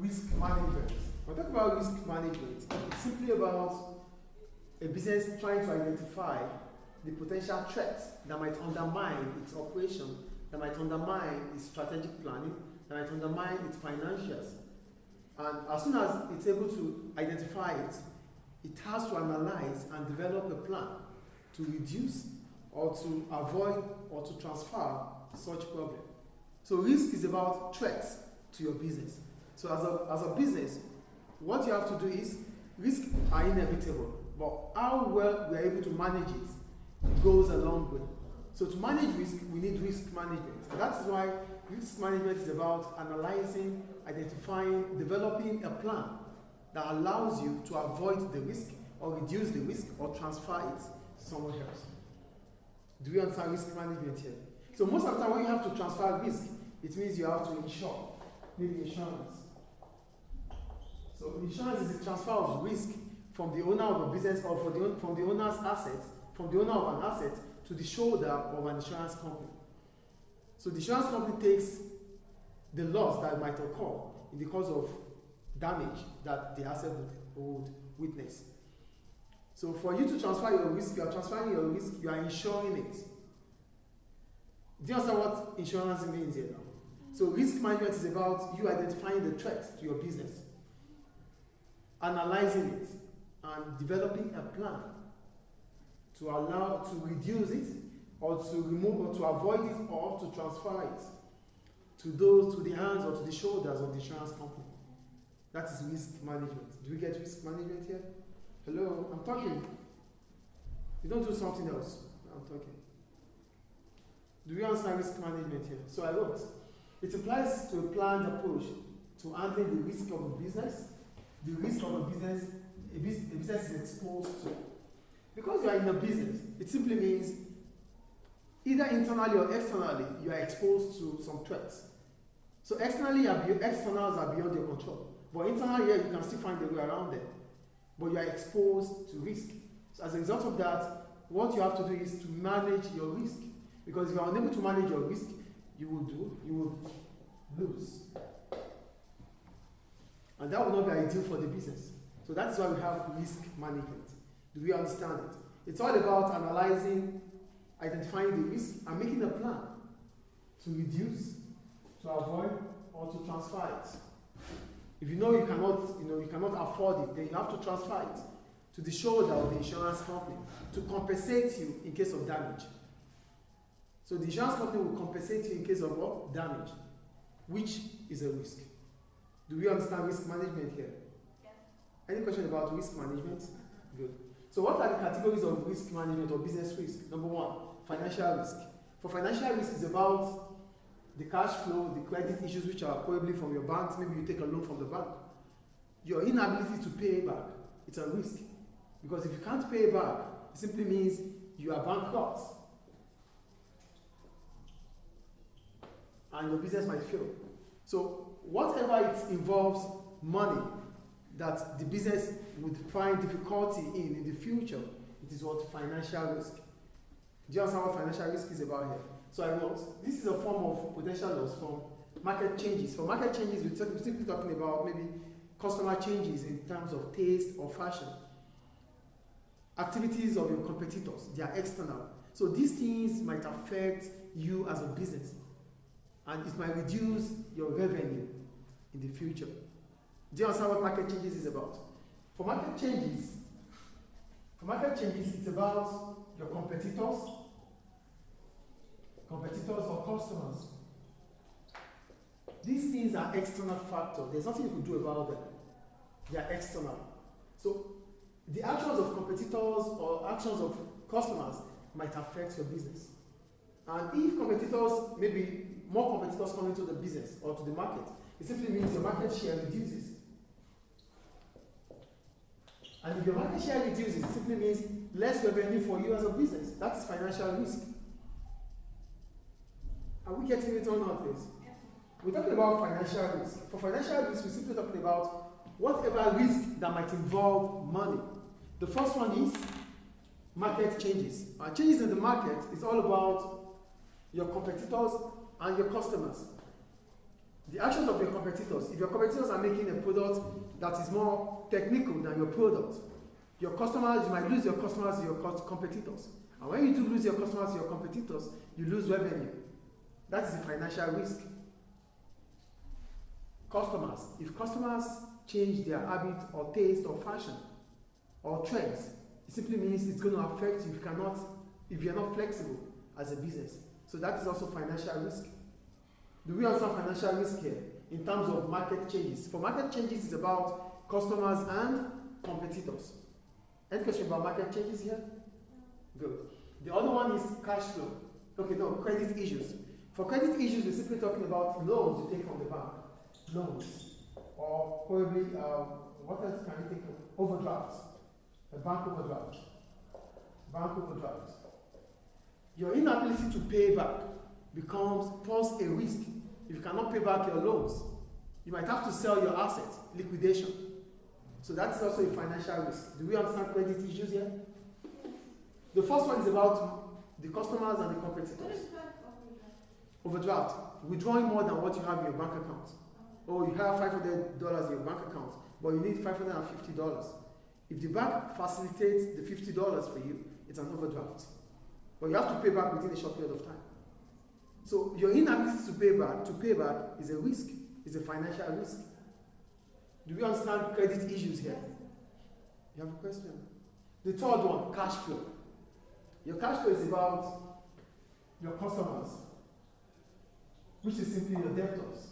risk management. When I talk about risk management, it's simply about a business trying to identify the potential threats that might undermine its operation, that might undermine its strategic planning, that might undermine its financials. And as soon as it's able to identify it, it has to analyze and develop a plan to reduce or to avoid or to transfer such problem. So risk is about threats to your business. So as a business, what you have to do is, risks are inevitable, but how well we are able to manage it goes a long way. So to manage risk, we need risk management. And that's why risk management is about analyzing, identifying, developing a plan that allows you to avoid the risk or reduce the risk or transfer it to someone else. Do we understand risk management here? So most of the time when you have to transfer risk, it means you have to insure, maybe insurance. So insurance is the transfer of risk from the owner of a business or from the owner's asset, from the owner of an asset to the shoulder of an insurance company. So the insurance company takes the loss that might occur in the cause of damage that the asset would witness. So for you to transfer your risk, you are transferring your risk, you are insuring it. Do you understand what insurance means here now? So risk management is about you identifying the threats to your business, analyzing it, and developing a plan to allow, to reduce it, or to remove, or to avoid it, or to transfer it to the hands or to the shoulders of the insurance company. That is risk management. Do we get risk management here? Hello, I'm talking. You don't do something else. I'm talking. Do we understand risk management here? So I wrote, it applies to a planned approach to handling the risk of a business, the risk of a business is exposed to. Because you are in a business, it simply means either internally or externally, you are exposed to some threats. So externally, externals are beyond your control. But internally, you can still find a way around them. But you are exposed to risk. So as a result of that, what you have to do is to manage your risk. Because if you are unable to manage your risk, you will lose. And that will not be ideal for the business. So that's why we have risk management. Do we understand it? It's all about analyzing, identifying the risk, and making a plan to reduce, to avoid, or to transfer it. If you know you cannot afford it, then you have to transfer it to the shoulder of the insurance company to compensate you in case of damage. So the insurance company will compensate you in case of what? Damage, which is a risk. Do we understand risk management here? Yeah. Any question about risk management? Good. So what are the categories of risk management or business risk? Number one, financial risk. For financial risk, it's about the cash flow, the credit issues which are probably from your banks. Maybe you take a loan from the bank. Your inability to pay back, it's a risk. Because if you can't pay back, it simply means you are bankrupt. And your business might fail. So whatever it involves money that the business would find difficulty in the future, it is what financial risk. Do you understand what financial risk is about here? So I wrote, this is a form of potential loss from market changes. For market changes, we're simply talking about maybe customer changes in terms of taste or fashion. Activities of your competitors, they are external. So these things might affect you as a business. And it might reduce your revenue in the future. Do you understand what market changes is about? For market changes, it's about your competitors or customers. These things are external factors. There's nothing you can do about them. They are external. So the actions of competitors or actions of customers might affect your business. And if competitors, maybe more competitors come into the business or to the market, it simply means your market share reduces. And if your market share reduces, it simply means less revenue for you as a business. That's financial risk. Are we getting it or not, please? Yes. We're talking about financial risk. For financial risk, we're simply talking about whatever risk that might involve money. The first one is market changes. Changes in the market is all about your competitors and your customers. The actions of your competitors. If your competitors are making a product that is more technical than your product, your customers, you might lose your customers to your competitors. And when you do lose your customers to your competitors, you lose revenue. That is a financial risk. Customers. If customers change their habit or taste or fashion or trends, it simply means it's going to affect you if you're not flexible as a business. So that is also financial risk. Do we understand financial risk here in terms of market changes? For market changes, it's about customers and competitors. Any question about market changes here? Good. The other one is cash flow. Okay, no, credit issues. For credit issues, we're simply talking about loans you take from the bank. Loans. Or probably, what else can you think of? Overdrafts. A bank overdraft. Bank overdraft. Your inability to pay back poses a risk. If you cannot pay back your loans, you might have to sell your assets, liquidation. So that is also a financial risk. Do we understand credit issues here? The first one is about the customers and the competitors. Overdraft. Withdrawing more than what you have in your bank account. Or you have $500 in your bank account, but you need $550. If the bank facilitates the $50 for you, it's an overdraft. But you have to pay back within a short period of time. So your inability to pay back is a risk, is a financial risk. Do we understand credit issues here? You have a question? The third one, cash flow. Your cash flow is about your customers, which is simply your debtors.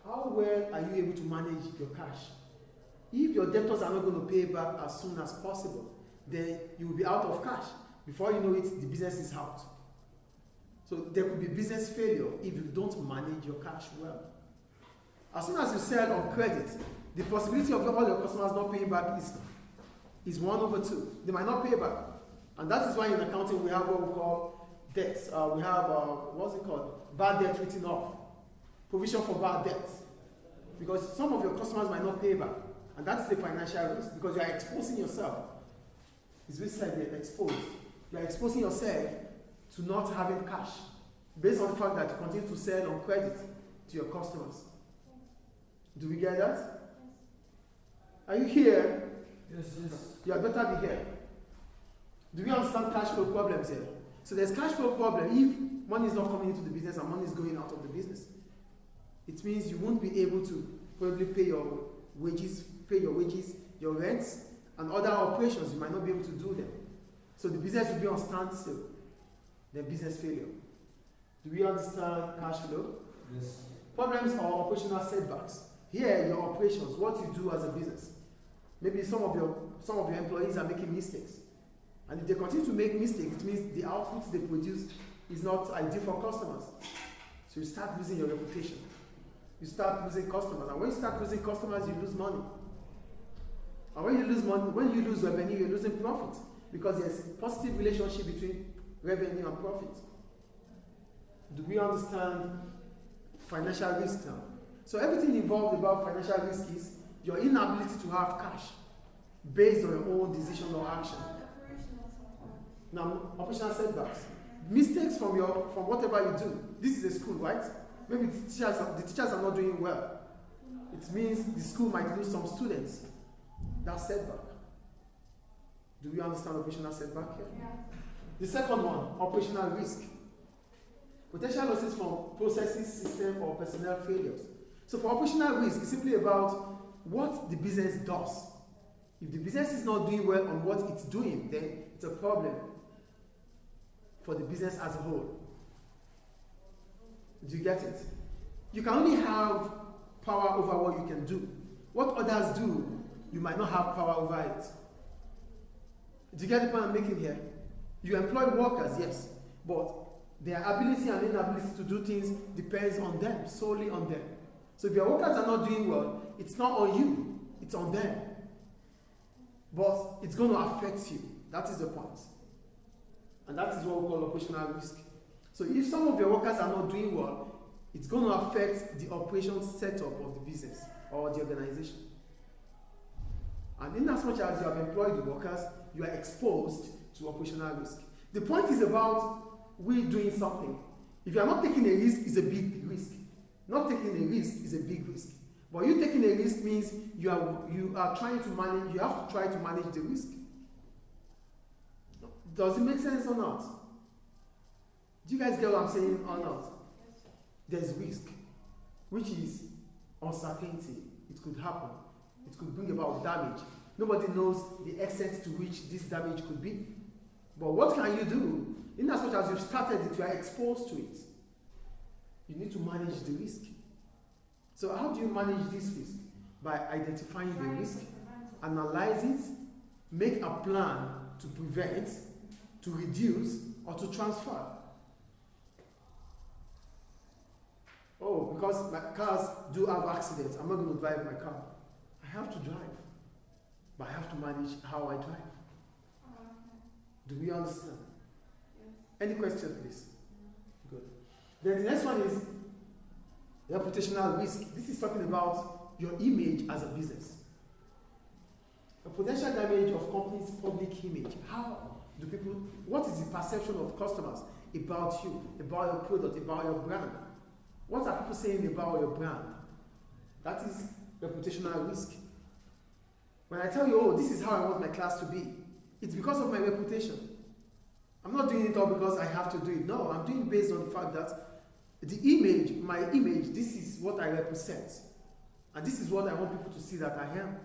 How well are you able to manage your cash? If your debtors are not going to pay back as soon as possible, then you will be out of cash. Before you know it, the business is out. So there could be business failure if you don't manage your cash well. As soon as you sell on credit, the possibility of all your customers not paying back is 1/2. They might not pay back. And that is why in accounting we have what we call debts. We have, what's it called? Bad debt written off. Provision for bad debts. Because some of your customers might not pay back. And that's the financial risk because you are exposing yourself. It's basically like you're exposed. You are exposing yourself to not having cash based on the fact that you continue to sell on credit to your customers. Do we get that? Are you here? Yes. You had better be here. Do we understand cash flow problems here? So there's cash flow problem if money is not coming into the business and money is going out of the business. It means you won't be able to probably pay your wages, your rents, and other operations. You might not be able to do them. So the business will be on standstill. Then business failure. Do we understand cash flow? Yes. Problems or operational setbacks. Here, your operations, what you do as a business. Maybe some of your employees are making mistakes. And if they continue to make mistakes, it means the output they produce is not ideal for customers. So you start losing your reputation. You start losing customers. And when you start losing customers, you lose money. And when you lose money, when you lose revenue, you're losing profit. Because there's a positive relationship between revenue and profit. Do we understand financial risk now? So everything involved about financial risk is your inability to have cash based on your own decision or action. Now, operational setbacks. Mistakes from whatever you do. This is a school, right? Maybe the teachers are not doing well. It means the school might lose some students. That's setback. Do we understand operational setback here? Yeah. The second one, operational risk. Potential losses from processes, system, or personnel failures. So for operational risk, it's simply about what the business does. If the business is not doing well on what it's doing, then it's a problem for the business as a whole. Do you get it? You can only have power over what you can do. What others do, you might not have power over it. Do you get the point I'm making here? You employ workers, yes, but their ability and inability to do things depends on them, solely on them. So if your workers are not doing well, it's not on you, it's on them. But it's going to affect you. That is the point. And that is what we call operational risk. So if some of your workers are not doing well, it's going to affect the operation setup of the business or the organization. And in as much as you have employed the workers, you are exposed to operational risk. The point is about we doing something. If you are not taking a risk, it's a big risk. Not taking a risk is a big risk. But you taking a risk means you are trying to manage, you have to try to manage the risk. Does it make sense or not? Do you guys get what I'm saying or not? There's risk, which is uncertainty. It could happen. It could bring about damage. Nobody knows the extent to which this damage could be. But what can you do? In as much as you've started it, you are exposed to it. You need to manage the risk. So how do you manage this risk? By identifying the risk, analyze it, make a plan to prevent, to reduce, or to transfer. Oh, because my cars do have accidents, I'm not going to drive my car. I have to drive. But I have to manage how I drive. Do we understand? Yes. Any question, please? Good. Then the next one is reputational risk. This is talking about your image as a business. A potential damage of company's public image. How do people, what is the perception of customers about you, about your product, about your brand? What are people saying about your brand? That is reputational risk. When I tell you, oh, this is how I want my class to be, it's because of my reputation. I'm not doing it all because I have to do it. No, I'm doing it based on the fact that the image, my image, this is what I represent. And this is what I want people to see that I am.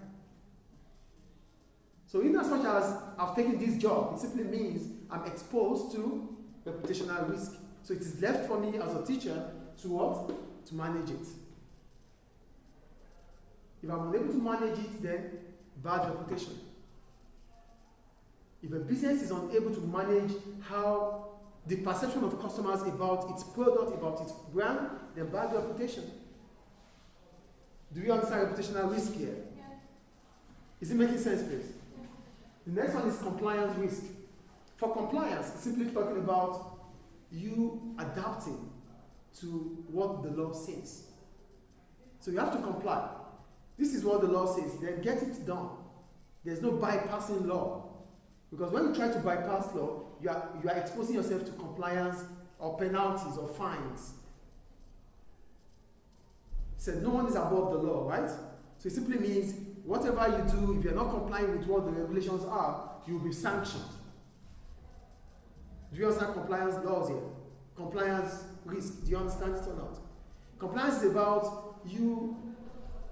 So in as much as I've taken this job, it simply means I'm exposed to reputational risk. So it is left for me as a teacher to what? To manage it. If I'm unable to manage it, then bad reputation. If a business is unable to manage how the perception of customers about its product, about its brand, then bad reputation. Do you understand reputational risk here? Yeah. Is it making sense, please? Yeah. The next one is compliance risk. For compliance, it's simply talking about you adapting to what the law says. So you have to comply. This is what the law says, then get it done. There's no bypassing law. Because when you try to bypass law, you are exposing yourself to compliance or penalties or fines. It said no one is above the law, right? So it simply means whatever you do, if you're not complying with what the regulations are, you will be sanctioned. Do you understand compliance laws here? Compliance risk, do you understand it or not? Compliance is about you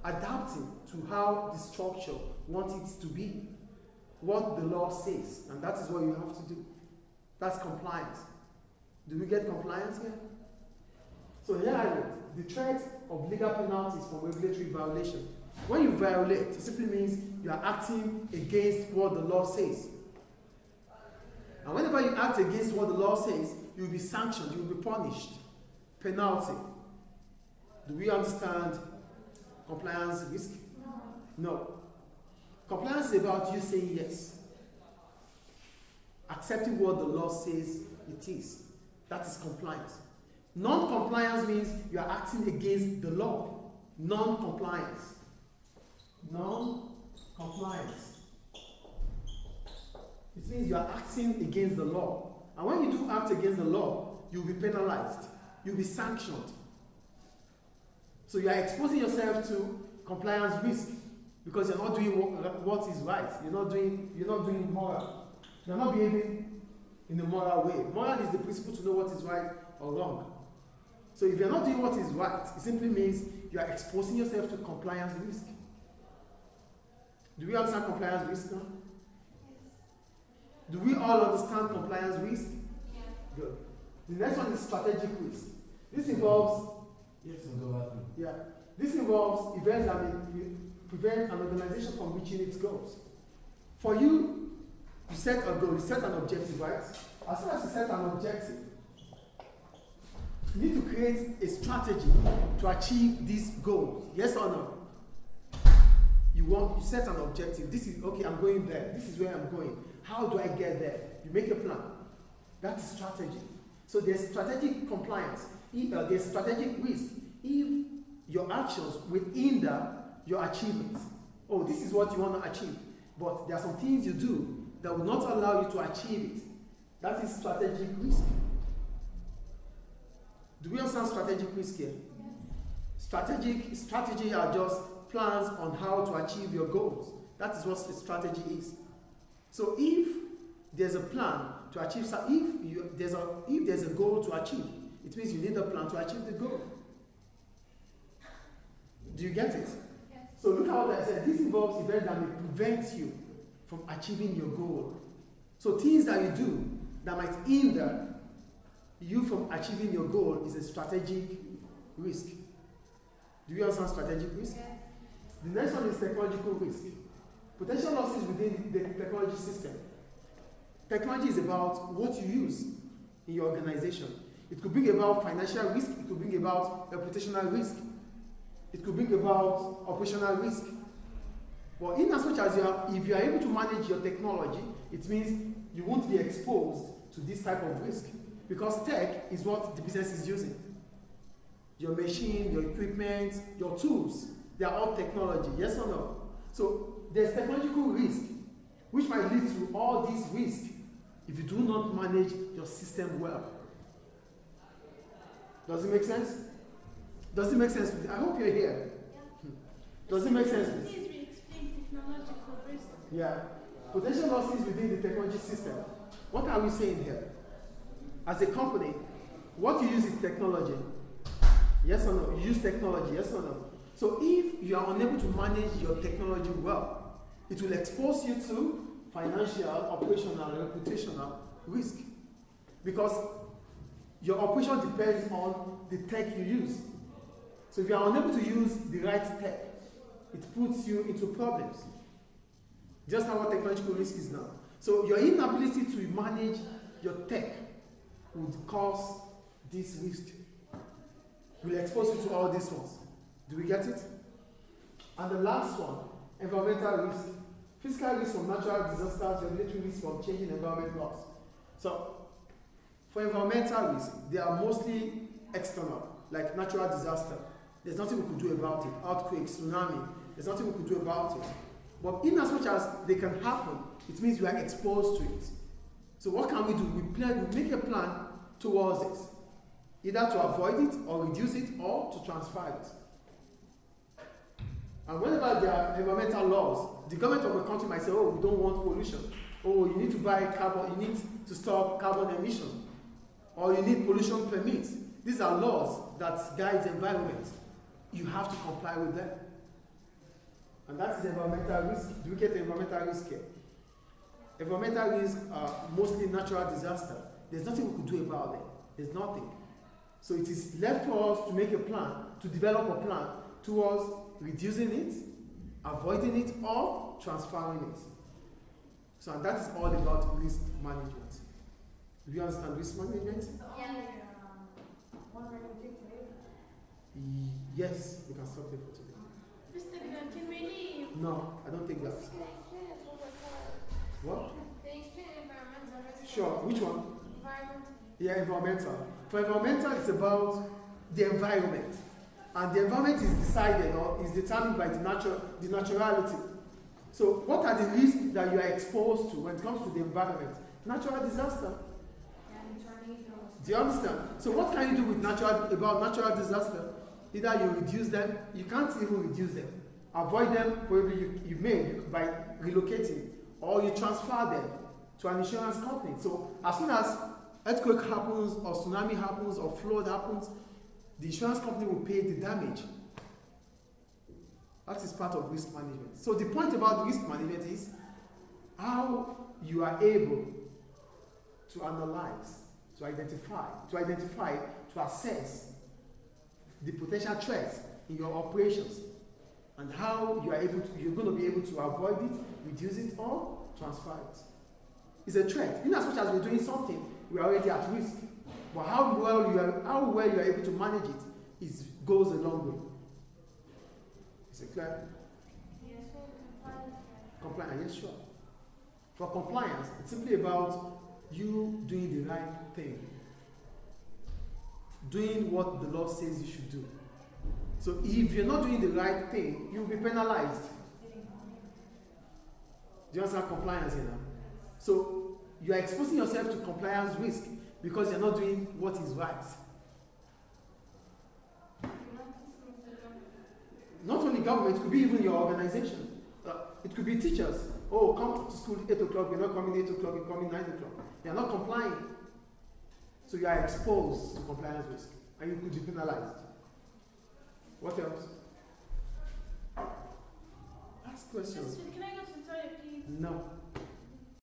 adapting to how the structure wants it to be, what the law says, and that is what you have to do. That's compliance. Do we get compliance here? So here I read, the threat of legal penalties for regulatory violation. When you violate, it simply means you are acting against what the law says. And whenever you act against what the law says, you will be sanctioned, you will be punished. Penalty. Do we understand compliance risk? No. Compliance is about you saying yes. Accepting what the law says it is. That is compliance. Non-compliance means you are acting against the law. Non-compliance. Non-compliance. It means you are acting against the law. And when you do act against the law, you'll be penalized. You'll be sanctioned. So you are exposing yourself to compliance risk because you're not doing what is right. You're not doing moral. You're not behaving in a moral way. Moral is the principle to know what is right or wrong. So if you're not doing what is right, it simply means you are exposing yourself to compliance risk. Do we understand compliance risk now? Yes. Do we all understand compliance risk? Yeah. Good. The next one is strategic risk. This involves This involves events that may prevent an organization from reaching its goals. For you, you set a goal, you set an objective, right? As soon as you set an objective, you need to create a strategy to achieve this goal. Yes or no? You set an objective. This is, okay, I'm going there. This is where I'm going. How do I get there? You make a plan. That is strategy. So there's strategic compliance. There's strategic risk. If your actions will hinder your achievements. Oh, this is what you want to achieve. But there are some things you do that will not allow you to achieve it. That is strategic risk. Do we understand strategic risk here? Yes. Strategy are just plans on how to achieve your goals. That is what a strategy is. So if there's a plan to achieve, if there's a goal to achieve, it means you need a plan to achieve the goal. Do you get it? Yes. So look how I said this involves events that may prevent you from achieving your goal. So things that you do that might hinder you from achieving your goal is a strategic risk. Do you understand strategic risk? Yes. The next one is technological risk. Potential losses within the technology system. Technology is about what you use in your organization. It could bring about financial risk, it could bring about reputational risk, it could bring about operational risk. But in as much as if you are able to manage your technology, it means you won't be exposed to this type of risk. Because tech is what the business is using. Your machine, your equipment, your tools, they are all technology, yes or no? So there's technological risk, which might lead to all these risks if you do not manage your system well. Does it make sense? Does it make sense? I hope you're here. Yeah. Does it make sense? Please re-explain technological risk. Yeah. Potential losses within the technology system. What are we saying here? As a company, what you use is technology. Yes or no? You use technology, yes or no? So if you are unable to manage your technology well, it will expose you to financial, operational, reputational risk. Because your operation depends on the tech you use. So if you are unable to use the right tech, it puts you into problems. Just how what technological risk is now. So your inability to manage your tech would cause this risk. Will expose you to all these ones. Do we get it? And the last one, environmental risk. Physical risk from natural disasters, regulatory risk from changing environment laws. So, for environmental risk, they are mostly external, like natural disaster. There's nothing we could do about it. Earthquake, tsunami, there's nothing we could do about it. But in as much as they can happen, it means we are exposed to it. So what can we do? We make a plan towards it. Either to avoid it, or reduce it, or to transfer it. And whenever there are environmental laws, the government of a country might say, oh, we don't want pollution. Oh, you need to buy carbon, you need to stop carbon emission. Or you need pollution permits. These are laws that guide the environment. You have to comply with them. And that is environmental risk. Do we get the environmental risk here? Environmental risk are mostly natural disaster. There's nothing we could do about it. There's nothing. So it is left for us to make a plan, to develop a plan towards reducing it, avoiding it, or transferring it. So and that is all about risk management. Do you understand risk management? Yeah. Yes, we can stop there for today. Mr. Glenn, can we leave? No, I don't think that. What? Can you explain environmental risk? Sure. Which one? Environmental. Yeah, environmental. For environmental, it's about the environment. And the environment is decided or is determined by the naturality. So what are the risks that you are exposed to when it comes to the environment? Natural disaster. And tornadoes. Do you understand? So what can you do with about natural disaster? Either you reduce them, you can't even reduce them. Avoid them, probably you may by relocating, or you transfer them to an insurance company. So as soon as earthquake happens, or tsunami happens, or flood happens, the insurance company will pay the damage. That is part of risk management. So the point about risk management is how you are able to analyze, to identify, to assess the potential threats in your operations, and how you're going to be able to avoid it, reduce it, or transfer it. It's a threat. In as much as we're doing something, we're already at risk. But how well you are able to manage it goes a long way. Is it clear? Yes, for compliance. Compliance, yes, sure. For compliance, it's simply about you doing the right thing. Doing what the law says you should do. So if you're not doing the right thing, you'll be penalized. Do you understand compliance here now? So you are exposing yourself to compliance risk because you're not doing what is right. You're not listening to the be government, it could be even your organization. It could be teachers. Oh, come to school 8 o'clock, you're not coming 8 o'clock, you're coming 9 o'clock. You're not complying. So you are exposed to compliance risk and you could be penalized. What else? Ask questions.